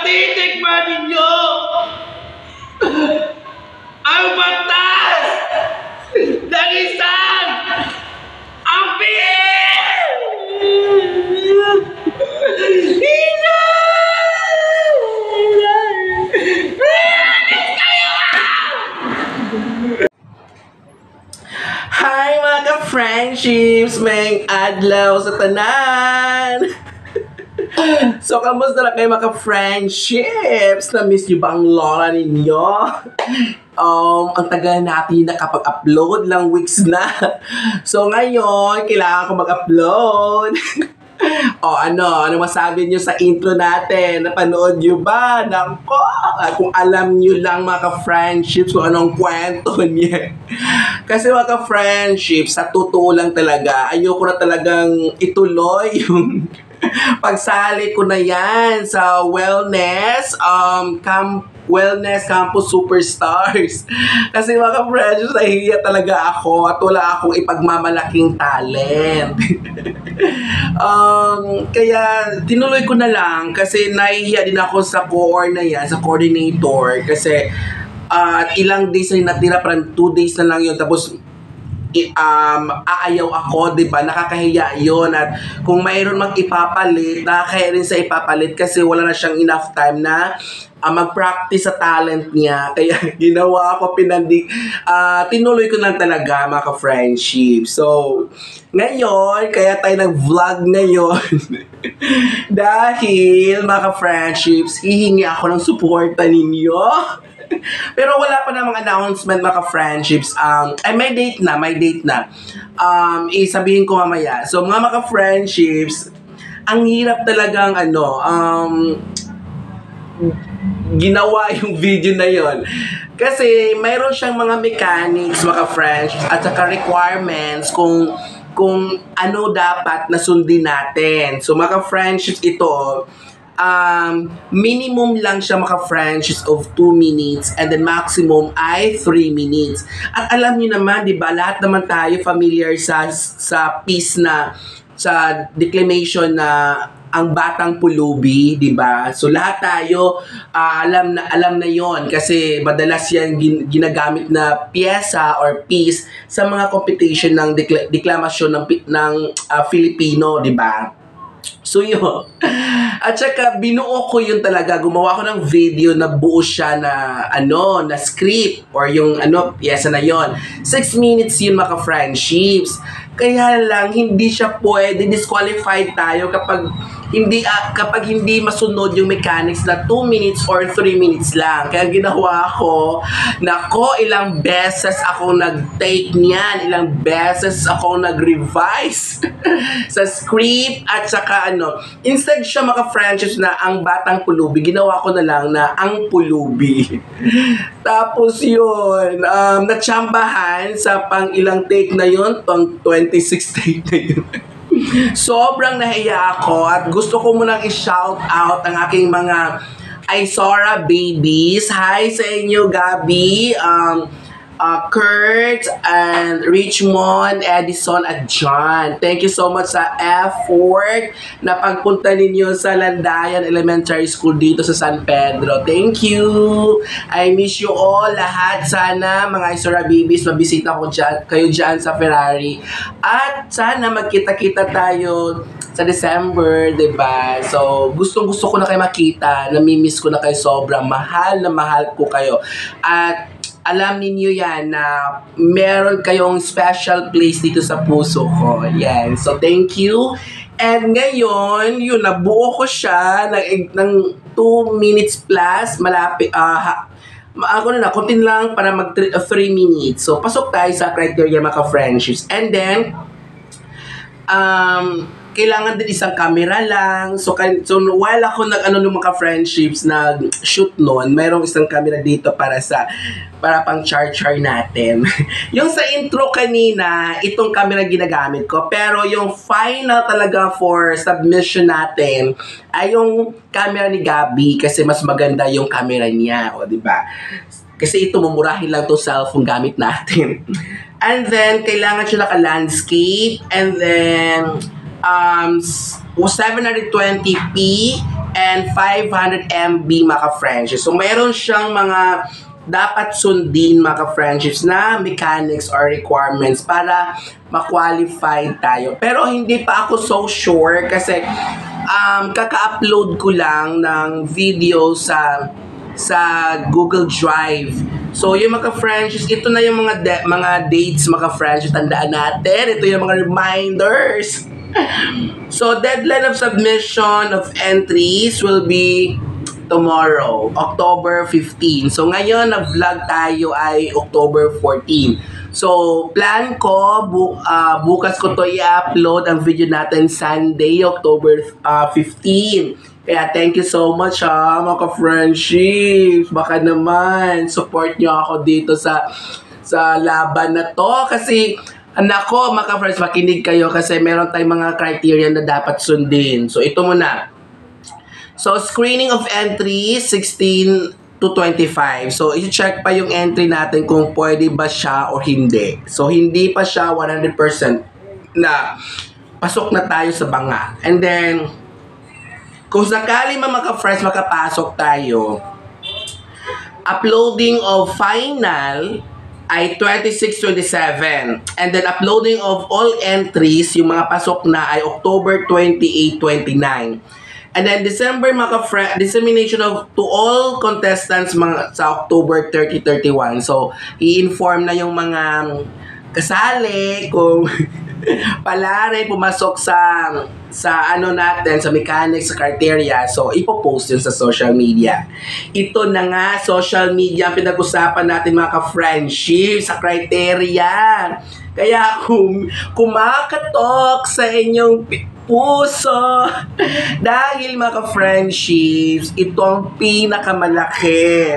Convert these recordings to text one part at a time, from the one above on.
Matitikman ninyo ang batas ng isang ampir! Hi mga ka-friendships! May adlaw sa tanan! So, kamusta na kayo mga friendships? Na-miss nyo ba ang lola ninyo? Ang tagal natin nakapag-upload lang weeks na. So, ngayon, kailangan ko mag-upload. Ano masabi nyo sa intro natin? Napanood nyo ba? Nako! Kung alam nyo lang mga friendships kung anong kwento niya. Kasi mga friendships, sa totoo lang talaga, ayoko na talagang ituloy yung pagsali ko na yan sa wellness campus superstars. Kasi mga friends, nahihiya talaga ako at wala akong ipagmamalaking talent. Kaya tinuloy ko na lang kasi nahihiya din ako sa core na yan, sa coordinator. Kasi ilang days na natira, parang 2 days na lang yun. Tapos aayaw ako, di ba? Nakakahiya yun. At kung mayroon mang ipapalit, nakakahiya rin sa ipapalit kasi wala na siyang enough time na mag-practice sa talent niya. Kaya ginawa ko, tinuloy ko lang talaga mga ka-friendship. So, ngayon, kaya tayo nag-vlog ngayon. Dahil mga ka-friendships, hihingi ako ng suporta ninyo. Pero wala pa namang announcement mga friendships. May date na. Isabihin ko mamaya. So mga friendships, ang hirap talagang ginawa yung video na yon. Kasi mayroon siyang mga mechanics mga friendships at saka requirements kung ano dapat na sundin natin. So mga friendships, ito minimum lang siya friendships of 2 minutes and then maximum ay 3 minutes. At alam niyo naman, 'di ba, lahat naman tayo familiar sa piece na sa declamation na ang batang pulubi, 'di ba? So lahat tayo alam na 'yon kasi madalas 'yan ginagamit na piyesa or piece sa mga competition ng deklamasyon ng Filipino, 'di ba? So yun. At saka binuo ko yun talaga. Gumawa ko ng video na buo siya na na script or yung piyesa na yon. 6 minutes yun mga friendships. Kaya lang hindi siya pwede, disqualified tayo kapag hindi masunod yung mechanics na 2 minutes or 3 minutes lang. Kaya ginawa ko, ilang beses ako nag-take niyan, ilang beses ako nag-revise sa script at saka instead siya mga friendships na ang batang pulubi, ginawa ko na lang na ang pulubi. Tapos yun, natsambahan sa pang ilang take na yun, pang 26 take na yun. Sobrang nahiya ako at gusto ko munang i-shout out ang aking mga Isora babies. Hi sa inyo, Gabi, Kurt, and Richmond, Edison, at John. Thank you so much sa effort na pagpunta ninyo sa Landayan Elementary School dito sa San Pedro. Thank you! I miss you all lahat. Sana mga Isora babies, mabisita kayo dyan sa Ferrari. At sana magkita-kita tayo sa December, 'di ba? So, gustong-gusto ko na kayo makita. Namimiss ko na kayo sobrang. Mahal na mahal ko kayo. At alam ninyo yan na meron kayong special place dito sa puso ko. Yan. So, thank you. And ngayon, yun, nabuo ko siya ng 2 minutes plus. Malapit, kontin lang para mag 3 minutes. So, pasok tayo sa criteria mga friendships. And then, kailangan din isang camera lang. So while ako ng mga friendships nag-shoot noon, mayroong isang camera dito para pang char-char natin. Yung sa intro kanina, itong camera ginagamit ko. Pero yung final talaga for submission natin ay yung camera ni Gabi kasi mas maganda yung camera niya, di ba? Kasi ito, mumurahin lang itong cellphone gamit natin. And then, kailangan siya naka-landscape. And then, 720p and 500 MB mga ka-friendships. So meron siyang mga dapat sundin mga ka-friendships na mechanics or requirements para ma-qualify tayo. Pero hindi pa ako so sure kasi kaka-upload ko lang ng video sa Google Drive. So yung mga friendships, ito na yung mga dates mga friendships, tandaan natin. Ito yung mga reminders. So deadline of submission of entries will be tomorrow, October 15. So ngayon nag-vlog tayo ay October 14. So plan ko bukas ko to i-upload ang video natin Sunday, October 15. Kaya thank you so much mga ka-friendships. Baka naman support nyo ako dito sa laban na to kasi nako mga ka-friends, makinig kayo kasi meron tayong mga criteria na dapat sundin. So ito muna. So, screening of entries, 16 to 25. So, i-check pa yung entry natin kung pwede ba siya o hindi. So, hindi pa siya 100% na pasok na tayo sa banga. And then, kung sakali mga friends makapasok tayo, uploading of final ay 26-27. And then, uploading of all entries, yung mga pasok na ay October 28-29. And then December dissemination of to all contestants sa October 30-31. So i-inform na yung mga kasali kung palare pumasok sa ano natin sa mechanics, sa criteria. So ipo-post yun sa social media. Ito na nga social media ang pinag-usapan natin mga ka-friendship sa criteria. Kaya kung kumakatok sa inyong puso dahil mga ka-friendships, ito ang pinakamalaki.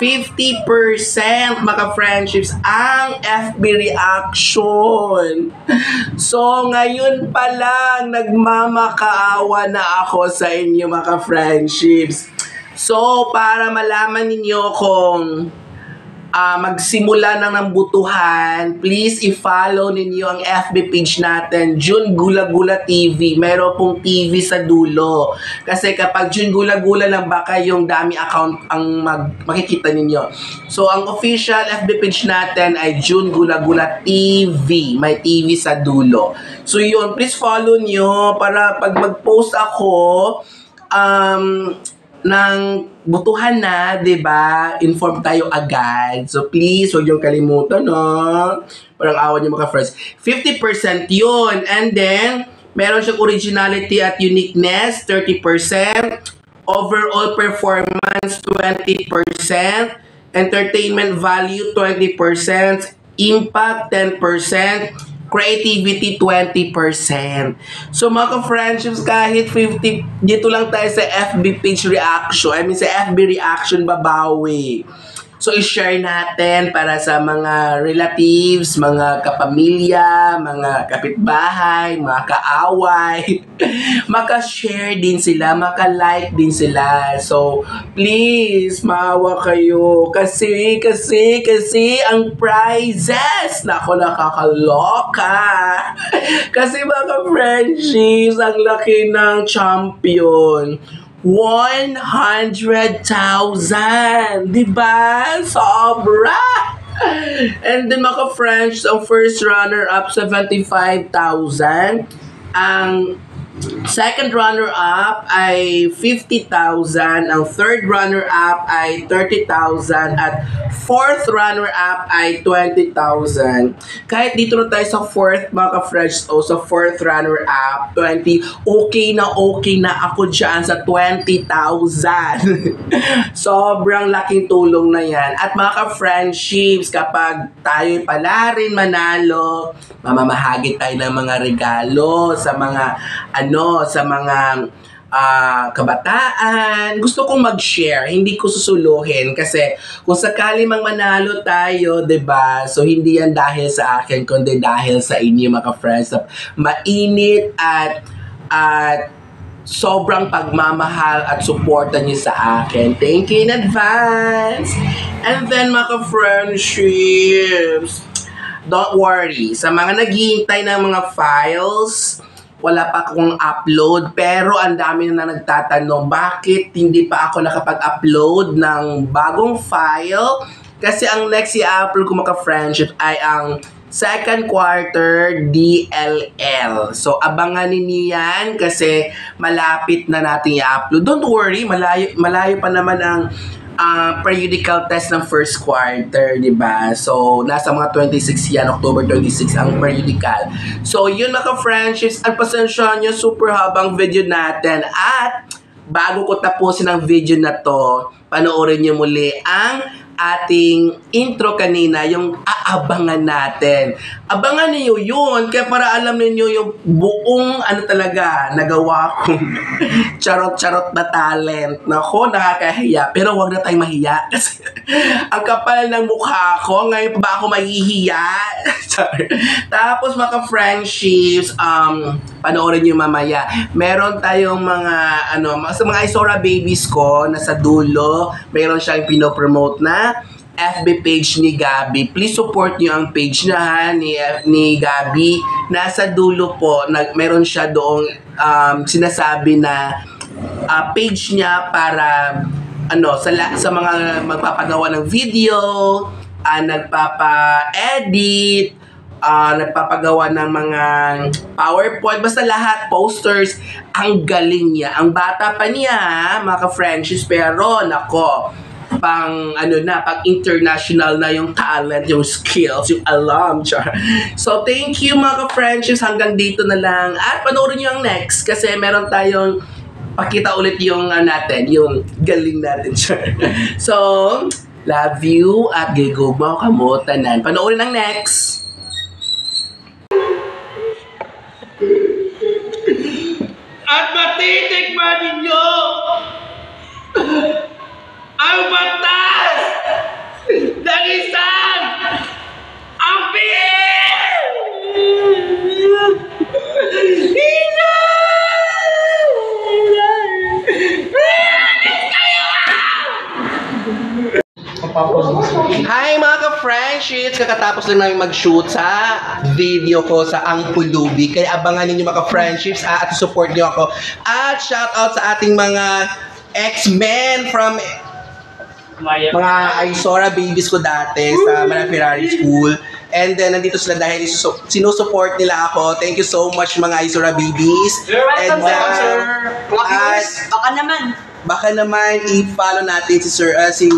50% mga ka-friendships ang FB reaction. So ngayon pa lang nagmamakaawa na ako sa inyo mga ka-friendships. So para malaman ninyo kung magsimula ng butuhan, please i-follow ninyo ang FB page natin, June Gula Gula TV. Meron pong TV sa dulo. Kasi kapag June Gula Gula lang, baka yung dami account ang makikita ninyo. So, ang official FB page natin ay June Gula Gula TV. May TV sa dulo. So, yun. Please follow nyo para pag mag-post ako, ng butuhan na, 'di ba? Inform tayo agad. So please, huwag niyo kalimutan, no? Parang awan niyo mga friends. 50% 'yun. And then meron siyang originality at uniqueness, 30%. Overall performance, 20%. Entertainment value, 20%. Impact, 10%. Creativity, 20%. So mga ka-friendships, kahit 50, dito lang tayo sa FB page reaction. I mean sa FB reaction babawi. So i-share natin para sa mga relatives, mga kapamilya, mga kapitbahay, mga kaaway. Maka-share din sila, maka-like din sila. So please, maawa kayo. Kasi ang prizes, nako nakakaloka. Kasi mga friendships, ang laki ng champion. 100,000, diba? Sobra! And then mga friends, ang first runner-up 75,000. Ang second runner-up ay 50,000. Ang third runner-up ay 30,000. At fourth runner-up ay 20,000. Kahit dito na tayo sa fourth, mga ka-friends, o sa fourth runner-up, 20, okay na ako dyan sa 20,000. Sobrang laking tulong na yan. At mga ka-friendships, kapag tayo pala rin manalo, mamamahagi tayo ng mga regalo sa mga kabataan. Gusto kong mag-share, hindi ko susuluhin kasi kung sakali mang manalo tayo, 'di ba? So hindi yan dahil sa akin kundi dahil sa inyo mga friends. Mainit at sobrang pagmamahal at suporta niyo sa akin. Thank you in advance. And then mga friendships, don't worry. Sa mga naghihintay ng mga files, wala pa akong upload, pero ang dami na nagtatanong bakit hindi pa ako nakapag-upload ng bagong file. Kasi ang next i-upload ko mga friendship ay ang second quarter DLL. So, abangan ninyo yan kasi malapit na natin i-upload. Don't worry, malayo pa naman ang periodical test ng first quarter, di ba? So, nasa mga 26 yan, October 26 ang periodical. So, yun mga friendships, at pasensya nyo, super habang video natin. At, bago ko tapusin ang video na to, panoorin nyo muli ang ating intro kanina, yung aabangan natin. Abangan niyo yun, kaya para alam niyo yung buong talaga nagawa kong charot-charot na talent. Nako, nakakahiya. Pero wag na tayong mahiya. Kasi ang kapal ng mukha ko, ngayon pa ba ako mahihiya? Sorry. Tapos mga friendships, panoorin niyo mamaya. Meron tayong mga, sa mga Isora babies ko, nasa dulo, meron siyang pinopromote na FB page ni Gabi. Please support niyo ang page na ni Gabi. Nasa dulo po, meron siya doong sinasabi na page niya para sa mga magpapagawa ng video, nagpapa-edit, nagpapagawa ng mga PowerPoint, basta lahat, posters. Ang galing niya. Ang bata pa niya, mga ka-friendships, pero nako, pang international na yung talent, yung skills, yung alam. So, thank you mga ka-friendships. Hanggang dito na lang. At panoorin nyo ang next kasi meron tayong pakita ulit yung natin, yung galing natin. So, love you at gigugmaw kamo tanan. Panoorin ang next. At matitikman ninyo ang batas ng isang ampir! Hi mga ka-friendships! Kakatapos lang namin mag-shoot sa video ko sa Ang Pulubi. Kaya abangan ninyo mga ka-friendships at support nyo ako. At shoutout sa ating mga X-Men from mga Isora babies ko dati sa Manaferrari School. And then, nandito sila dahil sinusupport nila ako. Thank you so much mga Isora babies. You're welcome, sir. Baka naman i-follow natin si Sir, si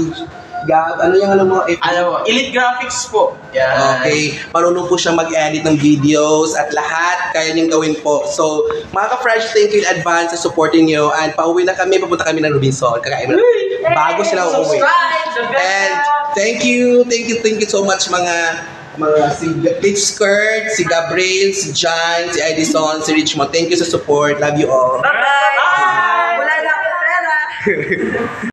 Gab, Elite Graphics po. Yeah. Okay. Marunong po siya mag-edit ng videos at lahat kaya niyang gawin po. So, mga ka-fresh, thank you in advance sa supporting niyo. And pauwi na kami, papunta kami ng Robinson. Kakain na. Bago sila uuwi. And thank you so much mga si Peach Skirt, si Gabriel, si John, si Edison, si Richmond. Thank you sa support. Love you all. Bye! Wala na akong pera.